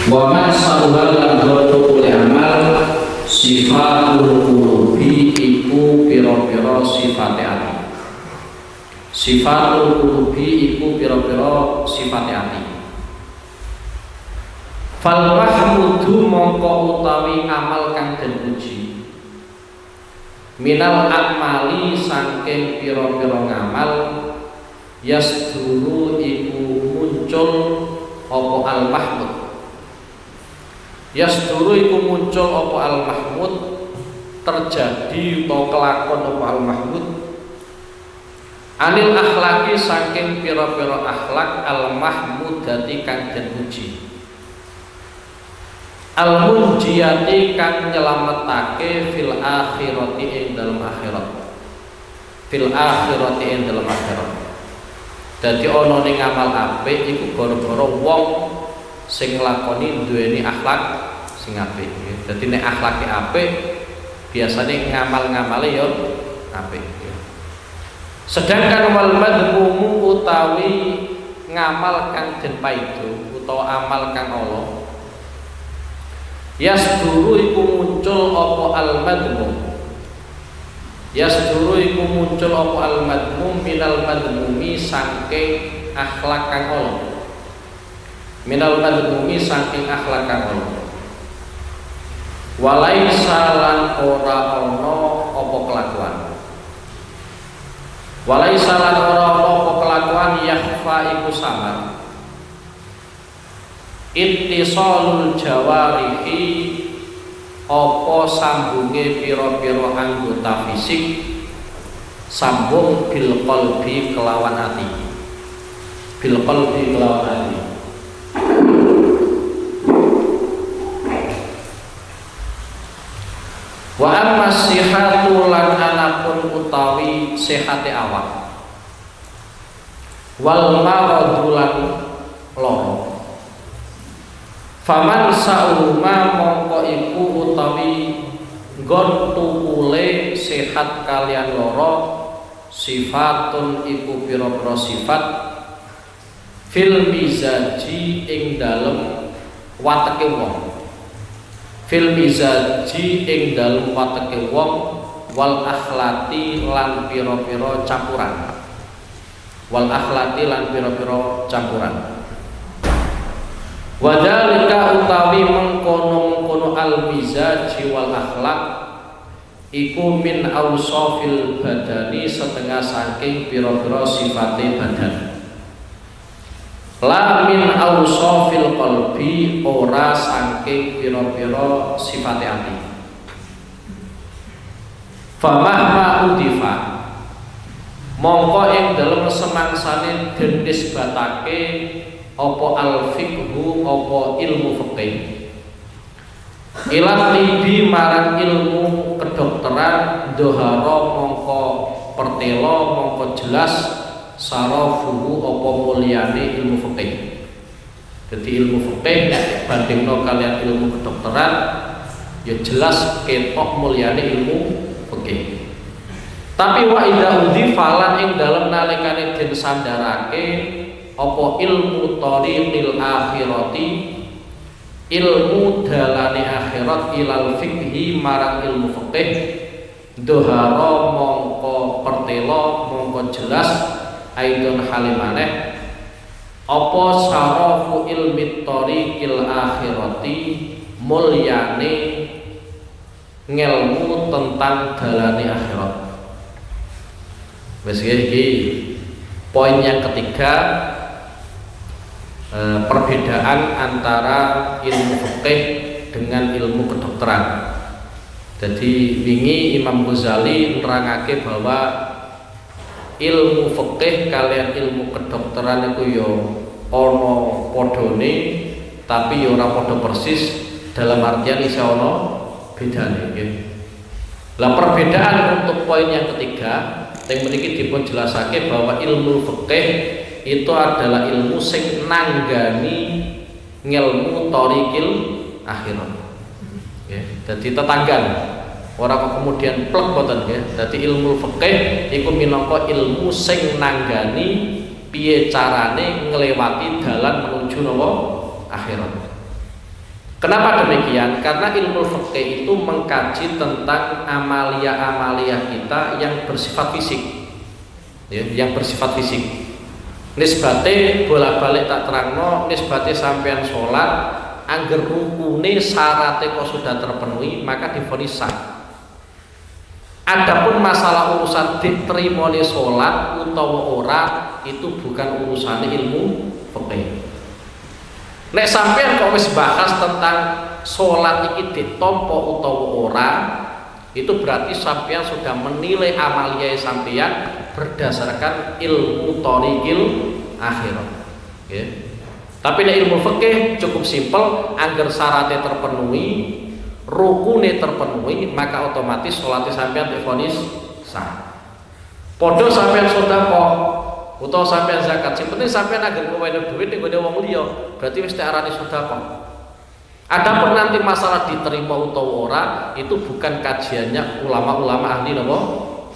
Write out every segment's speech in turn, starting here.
Wa man sawal lan goto oleh amal sifatul qulubi iku pira-pira sifate ati. Sifatul qulubi iku pira-pira sifate ati. Fal mahmudu mongko utawi amal kang den puji minal amali saking pira-pira ngamal yasduru iku muncul apa al mahmud. Yasduru iku muncul apa al mahmud, terjadi atau kelakon apa al mahmud anil akhlaki saking pira-pira akhlak al mahmudati kang den puji, al munjiyati kang nyelametake fil akhirati ing dalem akhirat, fil akhirati ing dalem akhirat. Dadi ana ning amal apik iku gara-gara wong sing nglakoni duweni akhlak sing apik. Dadi nek akhlake apik biasane ngamal-ngamale ya apik. Sedangkan wal madmumu utawi ngamal kang den paido utawa amal kang ala yasduru iku muncul apa al madmum. Yasduru iku muncul apa al madmum minal madmumi saking akhlak kang ala. Minal madmumi saking akhlak kang ala. Walaisa lan ora ana apa kelakuan. Walaisa lan ora ana apa kelakuan yakhfa iku samar. Ittisalul jawarihi apa sambunge pira-pira anggota fisik sambung bil qalbi kelawan ati. Bil qalbi kelawan ati. Wa amma sihatu lan anapun utawi sehate awak wal maradu lan lara faman sauma mongko iku utawi nggon tukule sehat kalian lara sifatun iku pira-pira sifat fil mizaji ing dalem wateke wong, fil mizaji ing dalem wateke wong wal akhlati lan pira-pira campuran, wal akhlati lan pira-pira campuran. Wadhalika utawi mengkono-mengkono al-mizaji wal akhlak iku min awsafil badani setengah saking pira-pira sifate badan. La min awsafil qalbi ora saking pira-pira sifate ati. Famahma udifa mongko ing dalem semangsane den nisbatake apa al-fiqhu apa ilmu fikih ilat tibi marang ilmu kedokteran dohara mongko pertelo mongko jelas sarafuhu apa mulyane ilmu fikih. Jadi ilmu fikih bandingno kalian ilmu kedokteran ya jelas ketok mulyane ilmu fikih. Tapi wa idza udhifalan ing dalem nalikane den sandarake apa ilmu tariqil akhirati ilmu dalane akhirat ilal fikhi marang ilmu fikih dohara mongko pertelo mongko jelas aidon halimane apa sarafu ilmi tariqil akhirati mulyane ngelmu tentang dalane akhirat. Wis iki poin yang ketiga, perbedaan antara ilmu fikih dengan ilmu kedokteran. Jadi wingi Imam Ghazali nerangake bahwa ilmu fikih kalian ilmu kedokteran itu yo ana padane tapi yo ora padha persis, dalam artian isih ana bedane nggih. Lah perbedaan untuk poin yang ketiga yang mriki dipun jelasake bahwa ilmu fikih itu adalah ilmu sing nanggani ngelmu thariqil akhirat. Nggih, dadi tetanggan. Ora kok kemudian plek boten nggih. Dadi ilmu fikih iku minangka ilmu sing nanggani piye carane nglewati dalan menuju napa akhirat. Kenapa demikian? Karena ilmu fikih itu mengkaji tentang amalia-amalia kita yang bersifat fisik, ya, yang bersifat fisik. Nisbate bolak-balik tak terangno, nisbate sampean sholat, angger rukune syaratnya kok sudah terpenuhi, maka divonis sah. Adapun masalah urusan diterimane sholat utawa ora, itu bukan urusan ilmu fikih. Nek sampean kok wis bahas tentang sholat iki ditompo utawa ora, itu berarti sampean sudah menilai amalia sampean berdasarkan ilmu thoriqil akhirat. Okay. Tapi nek ilmu fikih cukup simpel, angger syaratnya terpenuhi, rukune terpenuhi, maka otomatis sholatnya sampean divonis sah. Podo sampean sedekah utawa sampean zakat, sing penting sampean agar ngewene duit ning gone wong liya, berarti wis diarani sedekah. Adapun nanti masalah diterima utawa ora, itu bukan kajiannya ulama-ulama ahli napa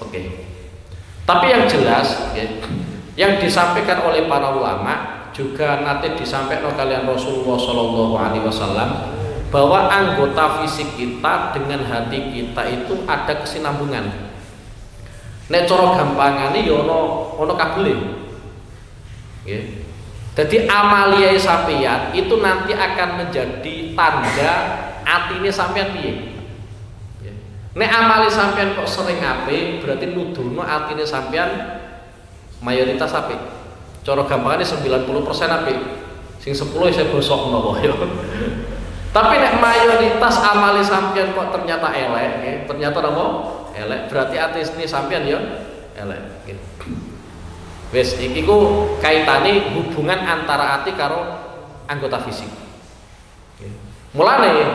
fikih. Tapi yang jelas, ya, yang disampaikan oleh para ulama juga nanti disampaikan kalian Rasulullah Shallallahu Alaihi Wasallam bahwa anggota fisik kita dengan hati kita itu ada kesinambungan. Nek cara gampangane ya ono kabele. Nggih. Jadi amalia sampeyan itu nanti akan menjadi tanda atine sampeyan piye. Nek amali sampeyan kok sering apik, berarti nuduhno atine sampeyan mayoritas apik. Cara gampangane 90% apik. Sing 10 saya bosokno wae. Tapi nek mayoritas amali sampeyan kok ternyata elek, ternyata apa? Elek, berarti atine sampeyan ya elek gitu. Wes iki ku kaitane hubungan antara ati karo anggota fisik. Mulane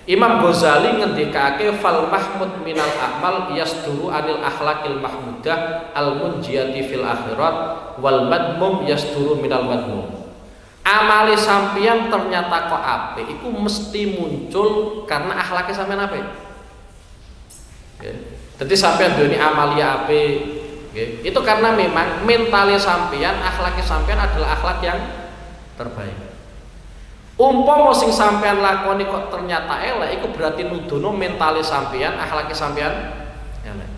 Imam Ghazali ngendikake fal mahmud minal a'mal yasduru anil akhlaqil mahmudah al munjiyati fil akhirat wal madmum yasduru minal madmum. Amali sampeyan ternyata kok apik iku mesti muncul karena akhlaknya sampeyan apik. Jadi sampeyan duweni amalia apik, itu karena memang mentalnya sampeyan, akhlaknya sampeyan adalah akhlak yang terbaik. Umpama sing sampeyan lakoni kok ternyata elek, itu berarti nuduno mentalnya sampeyan, akhlaknya sampeyan elek.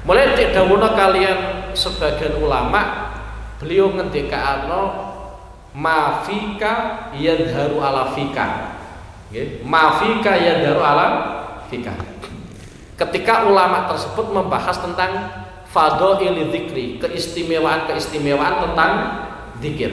Mulai dawuhna kalian sebagian ulama, beliau ngendikakno mafika yadharu ala fika. Mafika yadharu ala fika. Ketika ulama tersebut membahas tentang fadhail dzikri, keistimewaan tentang zikir.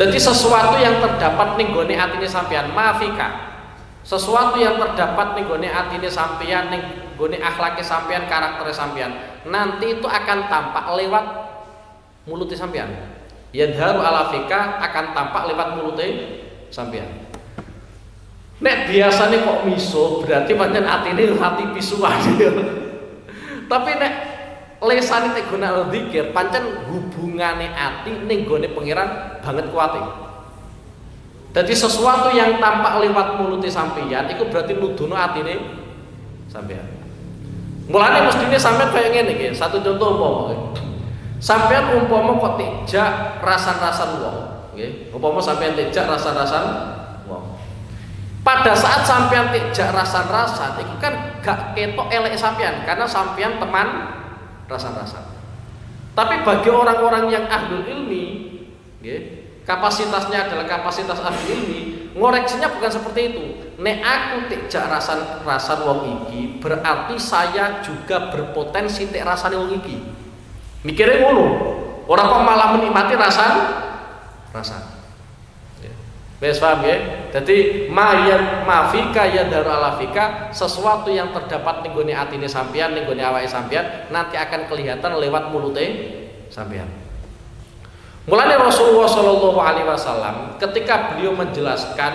Jadi sesuatu yang terdapat ning gone atine sampeyan mafika. Sesuatu yang terdapat ning gone atine sampeyan, ning gone akhlake sampeyan, karakter sampeyan, nanti itu akan tampak lewat mulute sampeyan. Yadharu ala fika akan tampak lewat mulute sampeyan. Nek biasanya kok miso berarti pancen atine hati pisuan. Tapi nek lesane nek guna zikir pancen hubungane ati ning gone pangeran banget kuate. Jadi sesuatu yang tampak lewat mulute sampeyan iku berarti nuduno atine sampeyan. Mulane mestine sampeyan kaya ngene iki, satu contoh umpama. Sampeyan umpama kok tejak rasan-rasan wong, nggih. Umpama sampeyan tejak rasan-rasan wong. Pada saat sampean tejak rasan-rasan itu kan gak ketok elek sampean karena sampean teman rasan-rasan. Tapi bagi orang-orang yang ahlul ilmi, kapasitasnya adalah kapasitas ahlul ilmi, ngoreksinya bukan seperti itu. Nek aku tejak rasan-rasan wong iki, berarti saya juga berpotensi tek rasane wong iki. Mikirnya ngono. Orang kok malah menikmati rasan. Wes paham ya? Jadi mafika yadharu ala fika, sesuatu yang terdapat ning gone atine sampeyan, ning gone awake sampeyan nanti akan kelihatan lewat mulute sampeyan. Mulane Rasulullah Shallallahu Alaihi Wasallam ketika beliau menjelaskan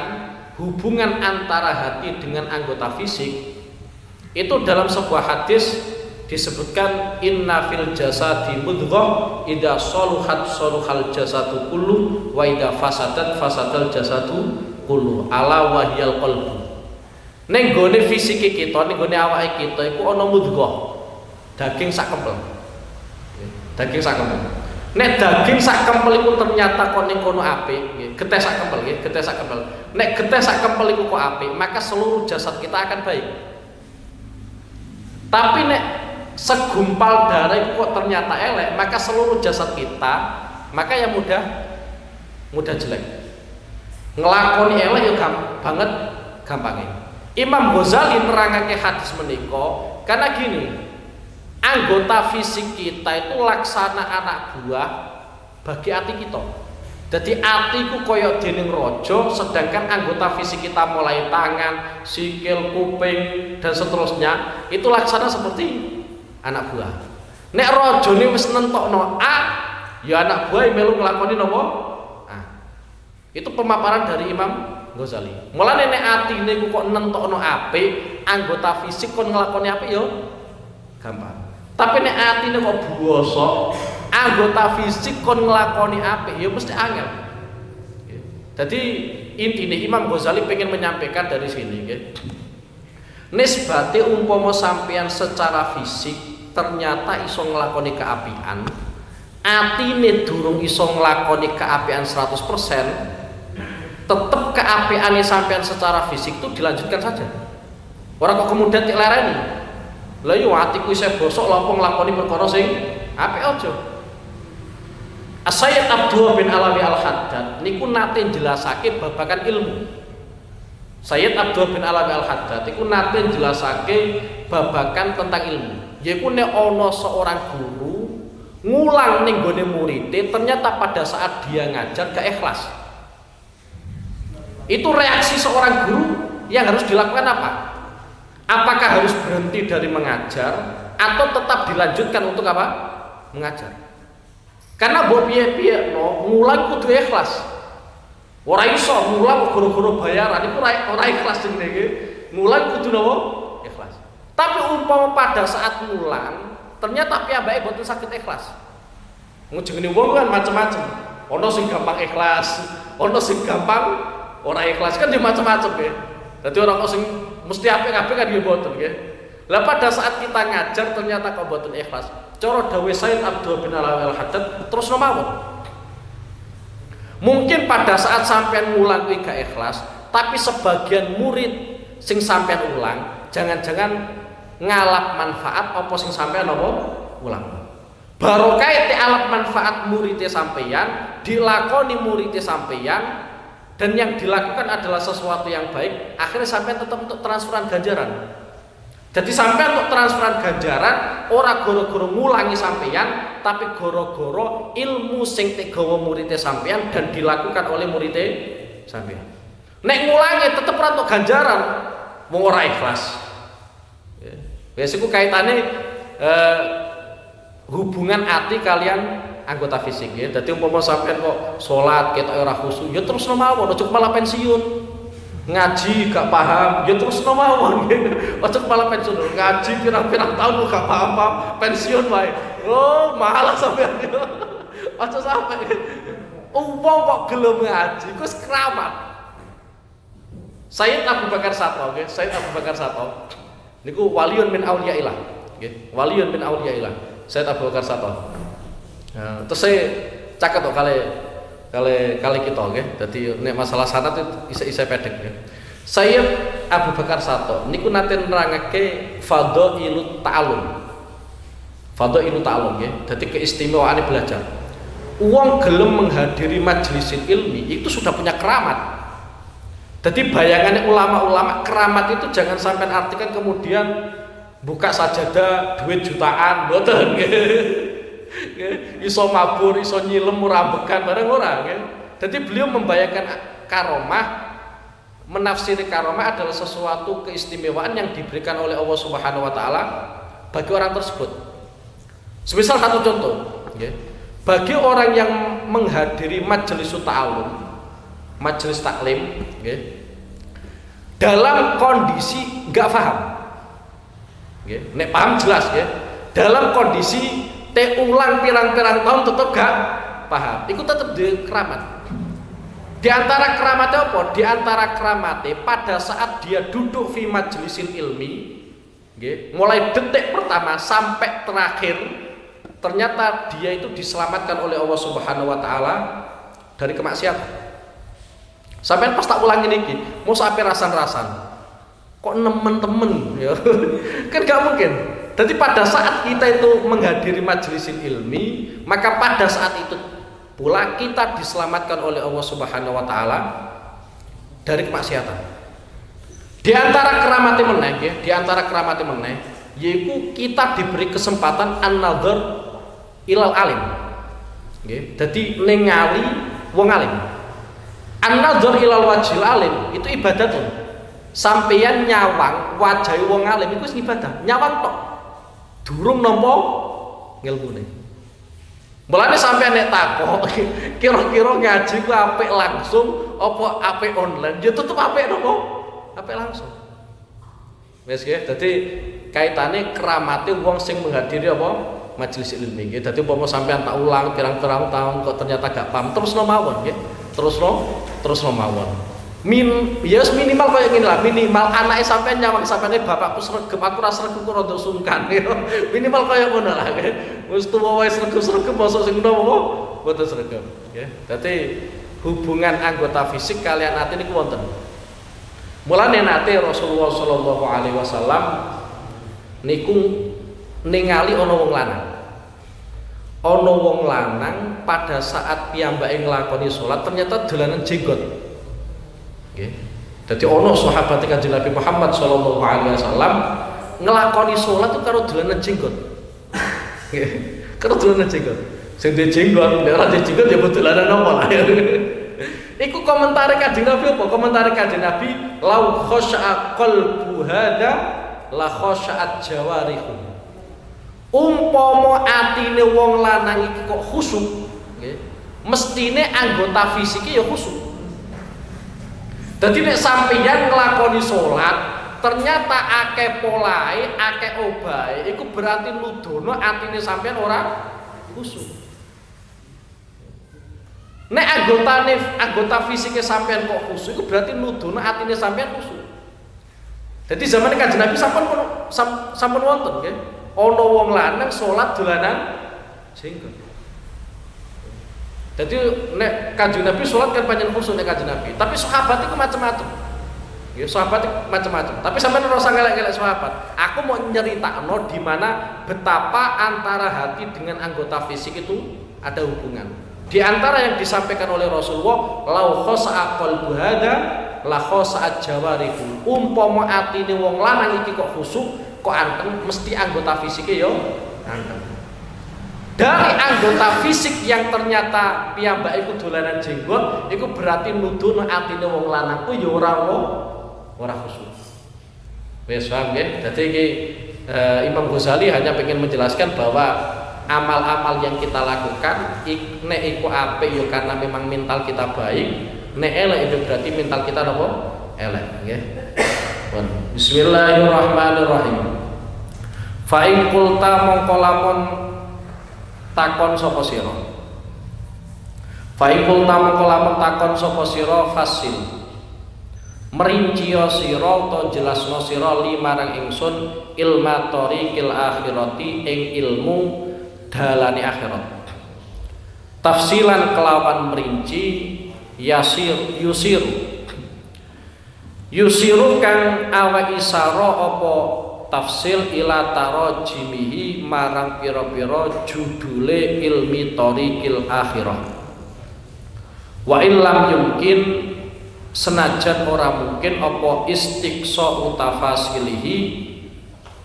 hubungan antara hati dengan anggota fisik, itu dalam sebuah hadis disebutkan inna fil jasadi mudghah idza saluhat saluhal jasadu kullu wa idza fasadat fasadal jasadu kullu ala wahyal qalbu. Ning gone fisike kita, ning gone awake kita iku ana mudghah. Daging sak kempel. Daging sak kempel. Nek daging sak kempel iku ternyata kon ning kono apik, nggih, getih sak kempel nggih, getih sak kempel. Nek getih sak kempel iku kok apik, maka seluruh jasad kita akan baik. Tapi nek segumpal darah itu kok ternyata elek, maka seluruh jasad kita maka yang mudah jelek. Ngelakoni elek ya banget gampangnya. Imam Ghazali nerangake hadis menika karena gini, anggota fisik kita itu laksana anak buah bagi hati kita. Jadi hatiku koyok dening rojo, sedangkan anggota fisik kita mulai tangan, sikil, kuping dan seterusnya itu laksana seperti anak buah. Nek rojone wis nentokno A, ya anak buah melu nglakoni napa? A. Itu pemaparan dari Imam Ghazali. Mulane nek atine ku kok nentokno apik, anggota fisik kon nglakoni apik ya gampang. Tapi nek atine kok buoso, anggota fisik kon nglakoni apik ya mesti angel. Jadi intine Imam Ghazali pengen menyampaikan dari sini nggih. Nisbate umpama sampean secara fisik ternyata iso nglakoni keapian, atine durung iso nglakoni keapian 100%, tetep keapiane sampean secara fisik itu dilanjutkan saja. Orang kok kemudian dilereni. Lah yo atiku isih bosok lha opo nglakoni perkara sing apik aja. As-Sayyid Abdullah bin Alawi Al-Haddad niku nate jelasake babakan ilmu. Sayyid Abdullah bin Alawi Al-Haddad niku nate jelasake babakan tentang ilmu. Yaiku nek ana seorang guru ngulang ning gone muridé ternyata pada saat dia ngajar gak ikhlas. Itu reaksi seorang guru yang harus dilakukan apa? Apakah harus berhenti dari mengajar atau tetap dilanjutkan untuk apa? Mengajar. Karena mbok piye-piye no, ngulang kudu ikhlas. Ora iso ngulang goro-goro bayaran iku ora ikhlas jenenge. Ngulang kudu napa? Ikhlas. Tapi umpama pada saat ngulang ternyata piyambake boten saged ikhlas. Ngejengene wong kan macam-macam. Ana sing gampang ikhlas, ana sing gampang ora ikhlas, kan dia macam-macam ya. Jadi orang kok sing mesti apik-apik kan dia boten nggih. Lah pada saat kita ngajar ternyata kok boten ikhlas. Cara dawuh Sayyid Abdullah bin Alawi Al-Haddad terus mawon. Mungkin pada saat sampean ngulang kuwi gak ikhlas, tapi sebagian murid sing sampean ulang, jangan-jangan ngalap manfaat apa sing sampean apa ulang. Barokah te alap manfaat muridnya sampeyan, dilakoni muridnya sampeyan, dan yang dilakukan adalah sesuatu yang baik, akhirnya sampean tetap untuk transferan ganjaran. Jadi sampean untuk transferan ganjaran ora goro-goro ngulangi sampeyan, tapi goro-goro ilmu sing tegawa muridnya sampeyan dan dilakukan oleh muridnya sampeyan. Nek ngulangi tetep ora untuk ganjaran, wong ora ikhlas. Wes iku kaitane hubungan hati kalian anggota fisik ya. Dadi umpama sampean kok salat ketok ora khusyuk, ya terus mawon, aja malah pensiun. Ngaji gak paham, ya terus mawon. Aja malah pensiun. Ngaji pirang-pirang tahun gak paham, pensiun wae. Oh, malah sampean. Aja sampe. Wong kok gelem ngaji, iku keramat. Sayyid Abu Bakar Sato, nggih, Sayyid Abu Bakar Sato. Niku waliyun min auliyaillah, nggih. Waliyun min auliyaillah. Sayyid Abu Bakar Sato. Nah, terus saya caket kok kali kita nggih. Dadi nek masalah sanad itu isa pedhek nggih. Sayyid Abu Bakar Sato niku nate nerangake fadhailut ta'allum. Fadhailut ta'allum nggih. Dadi keistimewaane belajar. Wong gelem menghadiri majlisin ilmi itu sudah punya keramat. Jadi bayangannya ulama-ulama keramat itu jangan sampai artikan kemudian buka sajadah duit jutaan, boten iso mabur, iso nyilem murabekan bareng orang kan. Jadi beliau membayangkan karomah, menafsiri karomah adalah sesuatu keistimewaan yang diberikan oleh Allah Subhanahu wa taala bagi orang tersebut. Semisal satu contoh, bagi orang yang menghadiri majelis ta'allum, majelis taklim, dalam kondisi nggak paham, nek paham jelas, dalam kondisi ulang pirang-pirang tahun tetap gak paham, itu tetap di keramat. Di antara keramatnya apa? Di antara keramatnya pada saat dia duduk di majelisin ilmi, mulai detik pertama sampai terakhir ternyata dia itu diselamatkan oleh Allah Subhanahu wa taala dari kemaksiatan. Sampai pas tak ulangi niki, mau sampai rasan-rasan. Kok nemen-temen ya? Kan gak mungkin. Jadi pada saat kita itu menghadiri majelis ilmi, maka pada saat itu pula kita diselamatkan oleh Allah Subhanahu wa taala dari kemaksiatan. Di antara keramati meneh ya, di antara keramati meneh yaitu kita diberi kesempatan an-nadhar ilal alim. Nggih, dadi ningali wong alim. An-nadhar ilal wajhil alim itu ibadah tuh. Sampeyan nyawang wajah wong alim itu ibadah. Nyawang tok. Durung nampa ngilmune. Mulane sampeyan nek takok kira-kira ngaji ku apik langsung apa apik online? Ya tetep apik napa? Apik langsung. Wis nggih, dadi kaitane keramate wong sing menghadiri apa? Majelis ilmi nggih. Dadi umpama sampeyan tak ulang pirang-pirang tahun kok ternyata gak paham, terusno mawon nggih. Terusno mawon. Minimal kayak gini lah, minimal anake sampean nyawang sampene bapakku sregep, aku ra sregep kok rada sungkan. Minimal kayak ngono lah. Wis tuwa wae sregep-sregep mosok sing ngono apa? Boten sregep, nggih. Dadi hubungan anggota fisik kalian ati niku wonten. Mulane nate Rasulullah sallallahu alaihi wasallam niku ningali ana wong lanang. Ana wong lanang pada saat piyambake nglakoni salat ternyata dolanan jenggot. Nggih. Dadi ana sahabat Kanjeng Nabi Muhammad sallallahu alaihi wasallam nglakoni salat itu karo dolanan jenggot. Nggih. Karo dolanan jenggot. Sing duwe jenggot, nek ora duwe jenggot ya dolanan apa lah. Iku komentar Kanjeng Nabi apa? Komentar Kanjeng Nabi, "Lau khasha'a qalbu hada la khasha'at jawarihu." Umpama atine wong lanang iki kok khusyuk, nggih, mestine anggota fisike ya khusyuk. Dadi nek sampeyan nglakoni salat, ternyata akeh polahe, akeh obahe, iku berarti nudono atine sampeyan ora khusyuk. Nek anggota fisike sampeyan kok khusyuk, iku berarti nudono atine sampeyan khusyuk. Dadi zaman Kanjeng Nabi sampun wonten nggih. Ana wong lanang salat dolanan jenggot. Dadi nek Kanjeng Nabi salat kan panjenengan khusyuk nek Kanjeng Nabi, tapi sahabat itu macam-macam. Ya sahabat itu macam-macam. Tapi sampeyan ora usah ngelek-ngelek sahabat. Aku mau nyeritakno di mana betapa antara hati dengan anggota fisik itu ada hubungan. Di antara yang disampaikan oleh Rasulullah, lau khasha'a qalbu hada la khasha'at jawarihu. Umpama atine wong lanang iki kok khusyuk, kok anteng, mesti anggota fisiknya yo anteng. Dari anggota fisik yang ternyata piyambak iku dolanan jenggot, iku berarti nuduh atine wong lanang ku yo ora khusyuk. Wis paham nggih? Dadi iki Imam Ghazali hanya ingin menjelaskan bahwa amal-amal yang kita lakukan nek iku apik yo karena memang mental kita baik, nek elek itu berarti mental kita napa? Elek, nggih. Bismillahirrahmanirrahim. Fa in qulta mongko lamun takon sapa sira. Fa in qulta mongko lamun takon sapa sira fasil. Merinci sira utawa jelasno sira limarang ingsun ilma tariqil akhirati ing ilmu dalane akhirat. Tafsilan kelawan merinci yusiru kang awa isara apa tafsil ila tarajimihi marang pira-pira judule ilmi tariqil akhirah. Wa illam yumkin senajan ora mungkin apa istiqsa utafasilihi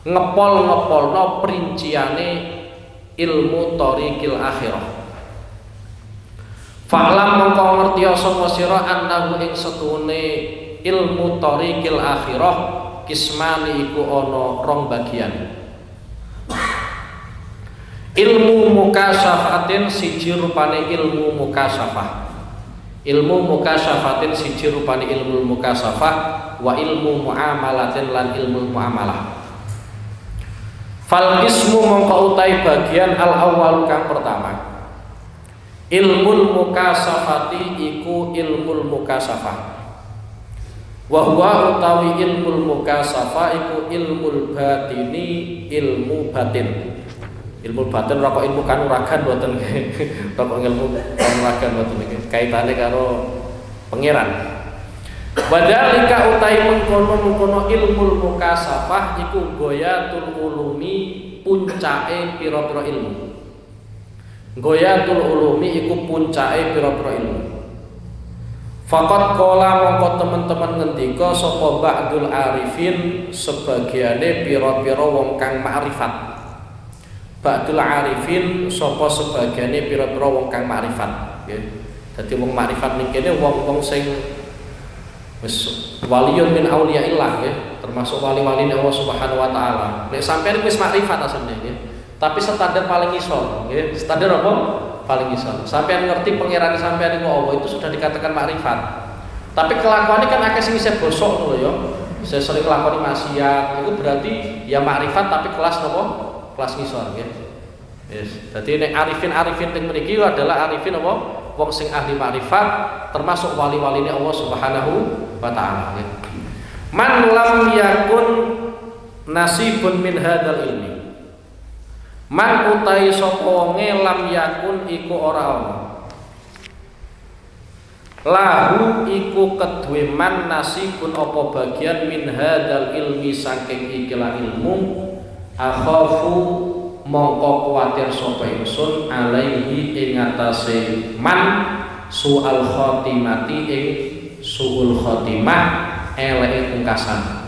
ngepol-ngepolno perinciane ilmu tariqil akhirah. Fa'lam mongko ngerti sapa sira annahu ing setune ilmu tariqil akhirah kismani iku ana rong bagian. Ilmu mukasyafatin siji rupane ilmu mukasyafah. Ilmu mukasyafatin siji rupane ilmu mukasyafah wa ilmu muamalatin lan ilmu muamalah. Fal ismu mongko utai bagian al awal kang pertama. Ilmu mukasafati iku ilmu mukasafah. Wa huwa utawi ilmu mukasafah iku ilmu batini ilmu batin. Ilmu batin rokok ilmu kanuragan mboten nggih. Rokok ilmu kanuragan mboten nggih. Kaitane karo pangeran. Wadhalika utai mengkono ilmu mukasafah iku goyatul ulumi puncake pira-pira ilmu. Goyatul ulumi iku puncake pira-pira ilmu. Faqat qala mongko teman-teman ngendika sapa ba'dul arifin sebagiane pira-pira wong kang ma'rifat. Ba'dul arifin sapa sebagiane pira-pira wong kang ma'rifat, nggih. Dadi wong ma'rifat ning kene wong-wong sing wis waliyun min auliyaillah, nggih, termasuk wali-waline Allah Subhanahu wa taala. Nek sampeyan wis ma'rifat asline, nggih. Tapi standar paling isor, nggih. Standar apa? Paling isor. Sampeyan ngerti pangeran sampeyan iku Allah itu sudah dikatakan makrifat. Tapi kelakuannya kan akeh sing isih bosok lho ya. Saya sering lakoni maksiat, itu berarti ya makrifat tapi kelas napa? Kelas ngisor nggih. Yes. Dadi nek arifin teng mriki adalah arifin apa? Wong sing ahli makrifat termasuk wali-waline Allah Subhanahu wa taala nggih. Man lam yakun nasibun min hadzal ilmi. Man utai sapa wonge lam yakun iku ora ana. Lahu iku kedue man nasibun apa bagian min hadzal ilmi saking ikilah ilmu akhafu mongko kuwatir sapa ingsun alaihi ing atase man su'al khotimati ing su'ul khotimah eleke pungkasan.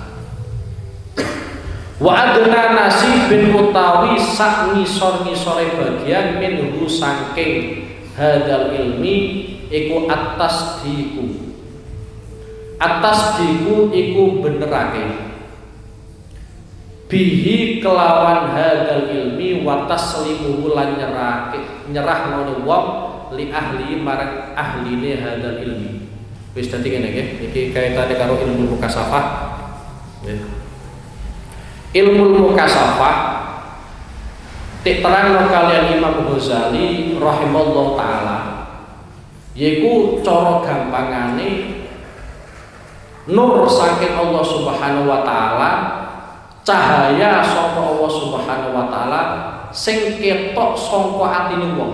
Wa adna nasibin utawi sak ngisor-ngisore bagian minhu saking hadal ilmi iku atas diku iku benerake bihi kelawan hadal ilmi wa taslimuhu lan nyerah ngono wong li ahli marang ahline hadal ilmi. Wis dadi ngene nggih, iki kaitane karo ilmu mukasafah. Ilmu mukasafah diterangno kalian Imam Ghazali rahimallahu taala yaiku cara gampangane nur saking Allah Subhanahu wa taala, cahaya saka Allah Subhanahu wa taala sing ketok saka atine wong.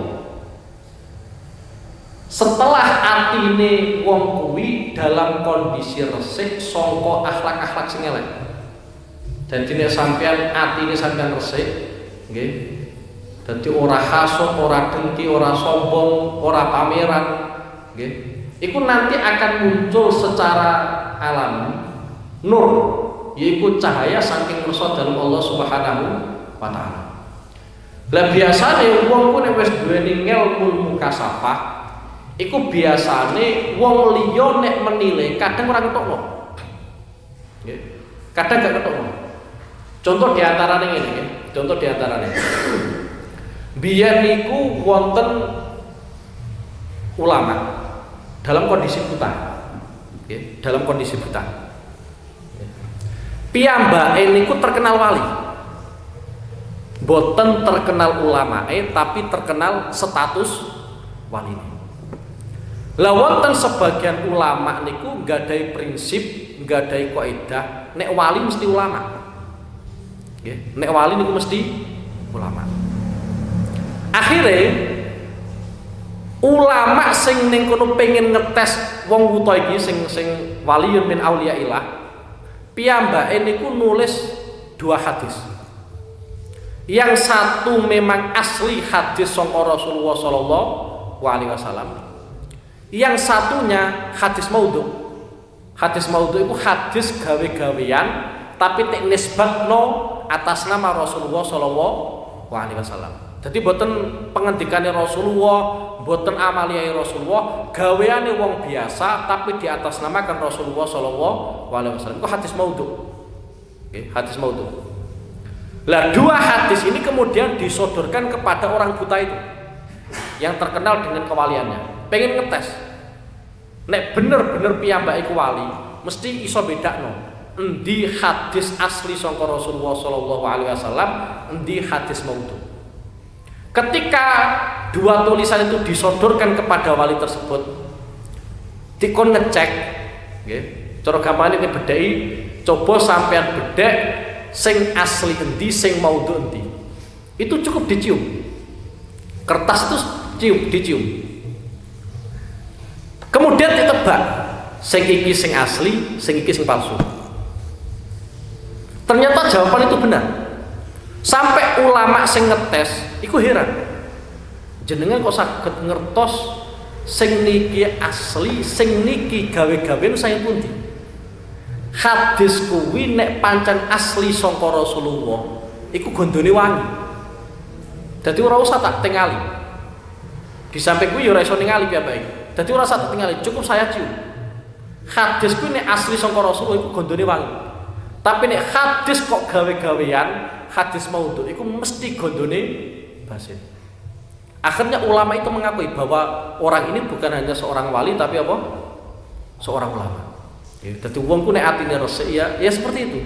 Setelah atine wong kuwi dalam kondisi resik saka akhlak-akhlak sing elek. Dadi nek sampean atine sampean resik, nggih. Dadi ora hasud, ora dengki, ora sombong, ora pameran, nggih. Iku nanti akan muncul secara alami nur, yaiku cahaya saking ngersa dalem Allah Subhanahu wa taala. Lah biasane wong ku nek wis duweni ilmu mukasafah, iku biasane wong liya nek menilai kadang ora ketokno. Nggih. Kadang gak ketokno. Contoh diantaranya ini, ya. Contoh diantaranya. Biyen niku wonten ulama dalam kondisi buta, okay. Dalam kondisi buta. Piyambake niku terkenal wali, boten terkenal ulamae, tapi terkenal status wali. Lah wonten sebagian ulama niku nggadahi prinsip, nggadahi kaidah, nek wali mesti ulama. Nek wali niku mesti ulama. Akhirnya ulama sing ning kono pengen ngetes wong wuta iki sing waliyun min auliyaillah, piyambake niku nulis 2 hadis. Yang satu memang asli hadis saka Rasulullah sallallahu alaihi wasallam. Yang satunya hadis maudhu. Hadis maudhu itu hadis gawe-gawean tapi tek nisbatno atas nama Rasulullah sallallahu alaihi wasallam. Jadi boten pengendikane Rasulullah, boten amaliyah Rasulullah, gaweane wong biasa tapi di atas namakan Rasulullah sallallahu alaihi wasallam. Itu hadis maudhu. Oke, hadis maudhu. Lah 2 hadis ini kemudian disodorkan kepada orang buta itu yang terkenal dengan kewaliannya. Pengen ngetes. Nek bener-bener piyambake iku wali, mesti iso bedakno. Endi hadis asli saka Rasulullah sallallahu alaihi wasallam, endi hadis maudhu. Ketika 2 tulisan itu disodorkan kepada wali tersebut, dikon ngecek, nggih. Cara gampangane bedheki, coba sampean bedhek sing asli endi, sing maudhu endi. itu cukup dicium. Kertas itu dicium. Kemudian ditebak, sing iki sing asli, sing iki sing palsu. Ternyata jawaban itu benar. Sampai ulama sing ngetes iku heran. Jenengan kok saged ngertos sing niki asli, sing niki gawe-gawean saya pundi. Hadis kuwi nek pancen asli saka Rasulullah, iku gondone wangi. Dadi ora usah tak tingali. Di samping kuwi ya ora iso ningali piyambake. Dadi ora usah tak tingali, cukup saya cium. Hadis kuwi nek asli saka Rasulullah iku gondone wangi. Tapi nek hadis kok gawe-gawean, hadis maudhu iku mesti gondone basin. Akhirnya ulama itu mengakui bahwa orang ini bukan hanya seorang wali tapi apa? Seorang ulama. Jadi wong ku nek atine resik ya seperti itu.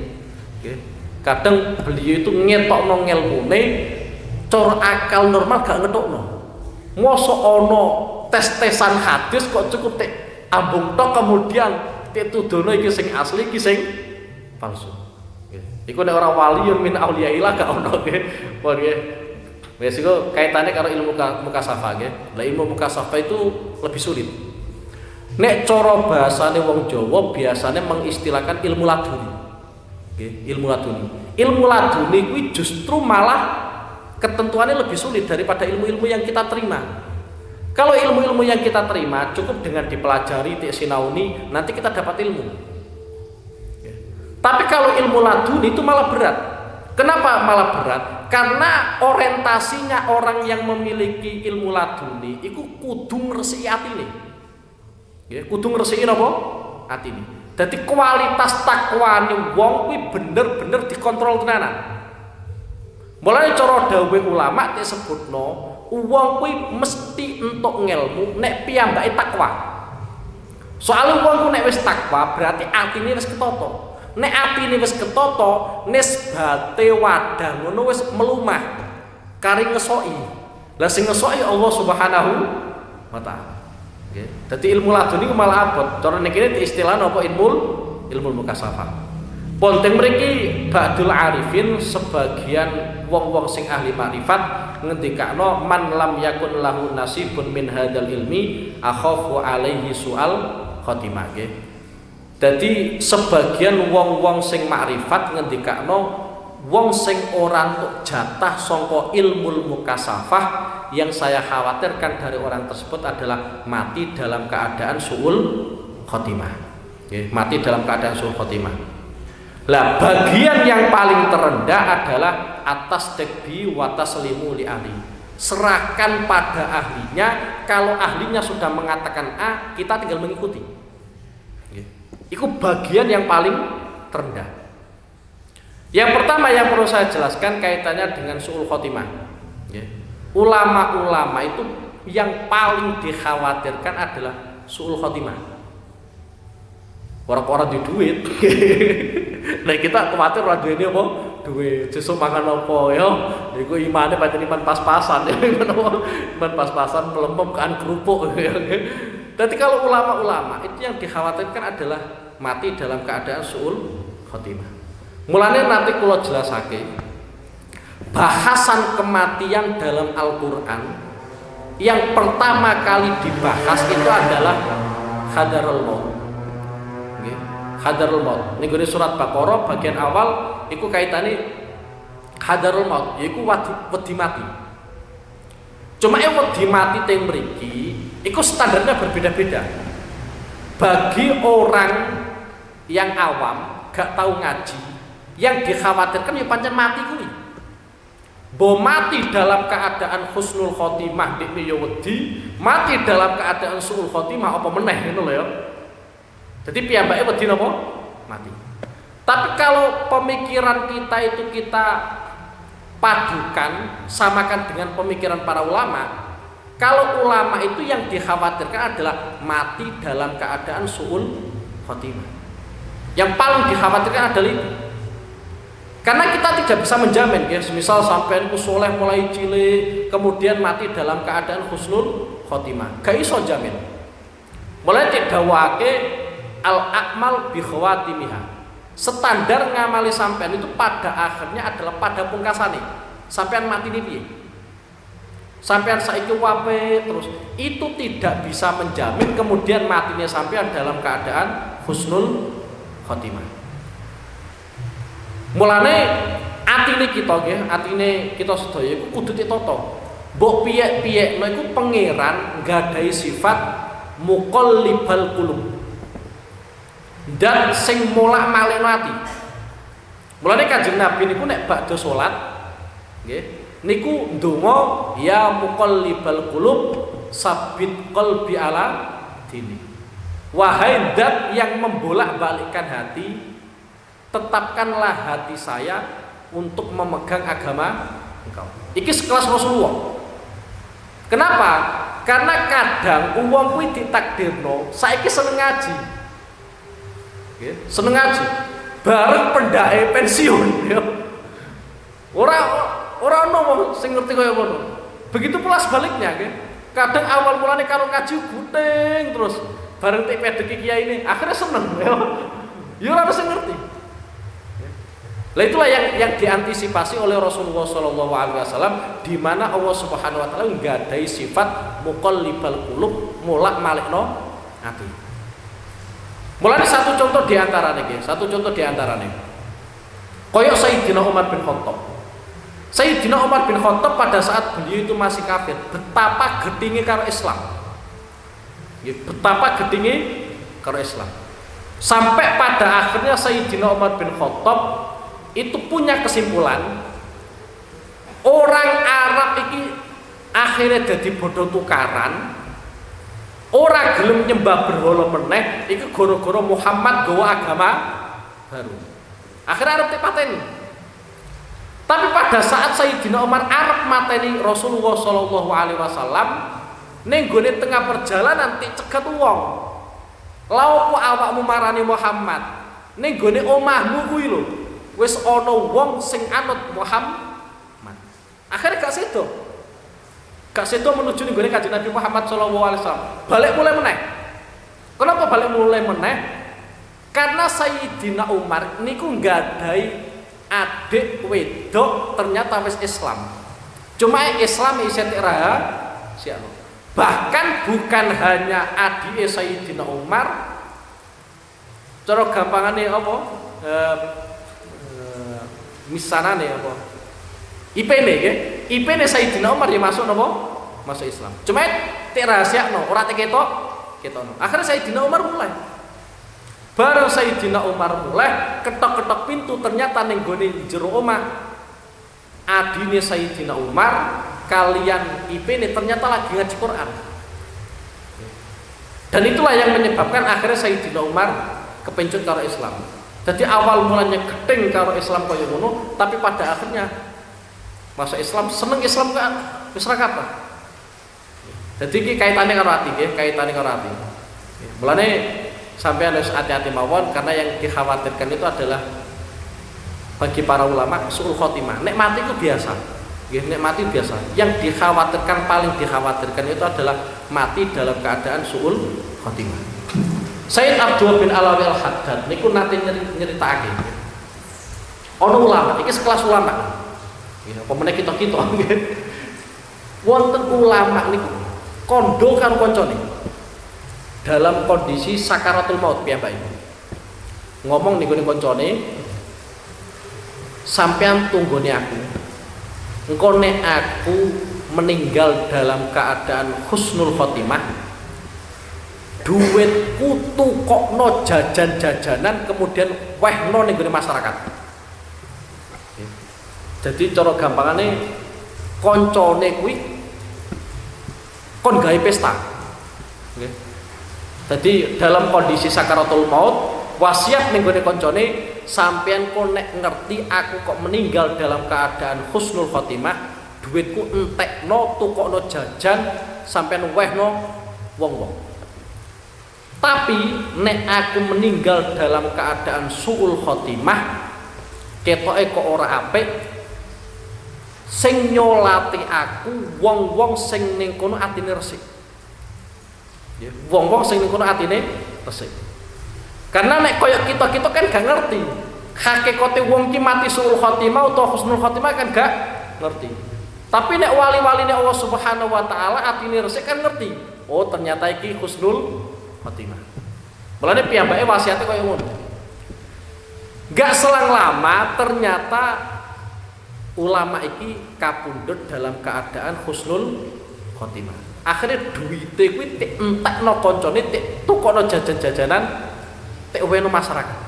Kadang beliau itu ngetokno ngelmune cara akal normal gak ngetokno. Mosok ana tes-tesan hadis kok cukup tek ambung tok kemudian dituduhno iki sing asli iki sing palsu. Iku nek ora wali yang min auliyaillah gak ono nggih. Nggih. Wes iku kaitane karo ilmu mukasafah nggih. Lah ilmu mukasafah itu lebih sulit. Nek cara bahasane wong Jawa biasanya mengistilahkan ilmu laduni. Nggih, ilmu laduni. Ilmu laduni kuwi justru malah ketentuannya lebih sulit daripada ilmu-ilmu yang kita terima. Kalau ilmu-ilmu yang kita terima cukup dengan dipelajari, sinauni, nanti kita dapat ilmu. Tapi kalau ilmu laduni itu malah berat. Kenapa malah berat? Karena orientasinya orang yang memiliki ilmu laduni itu kudu ngresiki atine. Ya, kudu ngresiki napa? Atine. Dadi kualitas takwane wong kuwi bener-bener dikontrol tenanan. Mulane cara dawuhe ulama disebutno wong kuwi mesti entuk ngelmu nek piyambake takwa. Soale wong ku nek wis takwa berarti atine wis ketata. Nek atine wis ketata, nisbate wadah ngono wis melumah. Kari ngesoki. Lah sing ngesoki Allah Subhanahu wa taala. Nggih. Dadi ilmu laduni ku malah abot. Cara niki istilah napa ilmu mukasafah. Ponteng mriki ba'dul arifin sebagian wong-wong sing ahli makrifat ngendikakno man lam yakun lahu nasibun min hadzal ilmi akhafu alaihi su'al khotimah nggih. Dadi sebagian wong-wong sing makrifat ngendikakno wong sing ora entuk jatah saka ilmu mukasafah yang saya khawatirkan dari orang tersebut adalah mati dalam keadaan su'ul khotimah. Nggih, mati dalam keadaan su'ul khotimah. Lah bagian yang paling terendah adalah atas tekbi wa taslimu li ahli. Serahkan pada ahlinya, kalau ahlinya sudah mengatakan A, kita tinggal mengikuti. Itu bagian yang paling terendah. Yang pertama yang perlu saya jelaskan kaitannya dengan su'ul khotimah. Ulama-ulama itu yang paling dikhawatirkan adalah su'ul khotimah. Orang-orang di duit. Nah kita khawatir ora duwene apa? Duit. Sesuk makan apa ya? Niku imane pancen iman pas-pasan ya. Iman pas-pasan melempem kan kerupuk. Jadi kalau ulama-ulama itu yang dikhawatirkan adalah mati dalam keadaan su'ul khotimah. Mulane nanti kula jelasake bahasan kematian dalam Al-Qur'an yang pertama kali dibahas itu adalah hadarul maut. Hadarul maut. Ning gone surat Baqarah bagian awal iku kaitane hadarul maut, yaiku wedi mati. Cuma wedi mati teng mriki iku standarnya berbeda-beda. Bagi orang yang awam, gak tahu ngaji, yang dikhawatirkan ya pancen mati kuwi. Bo mati dalam keadaan husnul khotimah dikne ya wedi, mati dalam keadaan suul khotimah apa meneh ngono lho ya. Jadi piyambake wedi napa? Mati. Tapi kalau pemikiran kita itu kita padukan, samakan dengan pemikiran para ulama, kalau ulama itu yang dikhawatirkan adalah mati dalam keadaan su'ul khotimah. Yang paling dikhawatirkan adalah itu. Karena kita tidak bisa menjamin, ya, misal sampai soleh mulai cilik, kemudian mati dalam keadaan husnul khotimah. Gak iso jamin. Mulai didawake al-akmal bi khawatimiha. Standar ngamali sampean itu pada akhirnya adalah pada pungkasane. sampean mati ini piye? Sampean saiki wape terus, itu tidak bisa menjamin kemudian matinya sampean dalam keadaan husnul khotimah. Mulane atine kita nggih, atine kita sedaya iku kudu ditata. Mbok piyek-piyekno iku pangeran nggadahi sifat muqallibal qulub. Dan sing molak-malikno ati. Mulane Kanjeng Nabi niku nek badhe salat nggih niku ndonga ya muqallibal qulub sabit qalbi ala dini. Wahai zat yang membolak-balikkan hati, tetapkanlah hati saya untuk memegang agama engkau. Iki sekelas Rasulullah. Kenapa? Karena kadang wong kuwi ditakdirno saiki seneng ngaji. Nggih, seneng ngaji. Bareng pendake pensiun ya. Ora ono wong sing ngerti kaya ngono. Begitu pula sebaliknya nggih. Kadang awal mulane karo ngaji guting terus bareng tek pedeki kiai ini akhirnya seneng ya. Ya ora sing ngerti. Lah itulah yang diantisipasi oleh Rasulullah SAW, di mana Allah Subhanahu Wa Taala nggadahi sifat muqallibal qulub, molak-malikno ati. Mulane satu contoh diantaranya, koyok Sayyidina Umar bin Khattab. Sayyidina Umar bin Khattab pada saat beliau itu masih kafir, betapa gedinge karo Islam. Betapa gedinge karo Islam. Sampai pada akhirnya Sayyidina Umar bin Khattab itu punya kesimpulan, orang Arab iki akhirnya jadi bodoh tukaran, orang gelem nyembah berhala meneh, itu gara-gara Muhammad gawa agama baru. Akhirnya Arab dipateni. Tapi pada saat Sayyidina Umar Arab mateni Rasulullah SAW, ning gone tengah perjalanan dicegat wong. Lha opo awakmu marani Muhammad? Ning gone omahmu kuwi lho. Wis ana wong sing anut Muhammad. Akhirnya gak sedo menuju ning gone Kanjeng Nabi Muhammad SAW. Balik mulai meneh. Kenapa balik mulai meneh? Karena Sayyidina Umar niku nggadahi adik wedok ternyata wis Islam. Cuma Islam isih rahasia. Bahkan bukan hanya adik Sayyidina Umar. Cara gampangane apa? Misanane apa? IP-ne nggih. IP-ne Sayyidina Umar ya masuk napa? Masuk Islam. Cuma tek rahasiakno, ora tek ketokno. Akhirnya Sayyidina Umar mulai. Bareng Sayyidina Umar mulai ketok-ketok pintu, ternyata ning gone jero omah adine Sayyidina Umar kalian IP-ne ternyata lagi ngaji Quran. Dan itulah yang menyebabkan akhirnya Sayyidina Umar kepencut karo Islam. Jadi awal mulanya gedeng karo Islam kaya ngono, tapi pada akhirnya masuk Islam, seneng Islam kan wis ra kathah. Jadi iki kaitane karo ati nggih, kaitane karo ati. Mulane sampeyan harus hati-hati mawon, karena yang dikhawatirkan itu adalah bagi para ulama suul khotimah. Nek mati itu biasa. Nggih, nek mati biasa. Yang dikhawatirkan, paling dikhawatirkan itu adalah mati dalam keadaan suul khotimah. Sayyid Abdul bin Alawi Al-Haddad niku nate nyeritakake. Ana ulama, iki sekelas ulama. Ya, apa meneh kita-kita nggih. Wonten ulama niku kondo karo kancane. Dalam kondisi sakaratul maut piyambake. Ngomong niku ning kancane, sampean tunggone aku. Engko nek aku meninggal dalam keadaan husnul khotimah, duitku tukokno jajan-jajanan kemudian wehno ning gone masyarakat. Jadi cara gampangane koncone kuwi kon gawe pesta. Nggih. Jadi dalam kondisi sakaratul maut, wasiat ning gone koncone, sampean kok nek ngerti aku kok meninggal dalam keadaan husnul khotimah, duitku entekno tukokno jajan sampean wehno wong-wong. Tapi nek aku meninggal dalam keadaan suul khotimah, ketoke kok ora apik, sing nyolati aku wong-wong sing ning kono atine resik. Ya, wong-wong sing ning kono atine resik. Karena nek koyo kita kan gak ngerti hakikate wong ki mati suul khotimah utawa husnul khotimah kan gak ngerti. Tapi nek wali-wali nek Allah Subhanahu wa taala atine resik kan ngerti. Oh, ternyata iki husnul khotimah. Mulane piyambake wasiate koyo ngono. Gak selang lama ternyata ulama iki kapundhut dalam keadaan husnul khotimah. Akhirnya duite kuwi tek entekno kancane, tek tukono jajan-jajanan, tek weno masyarakat.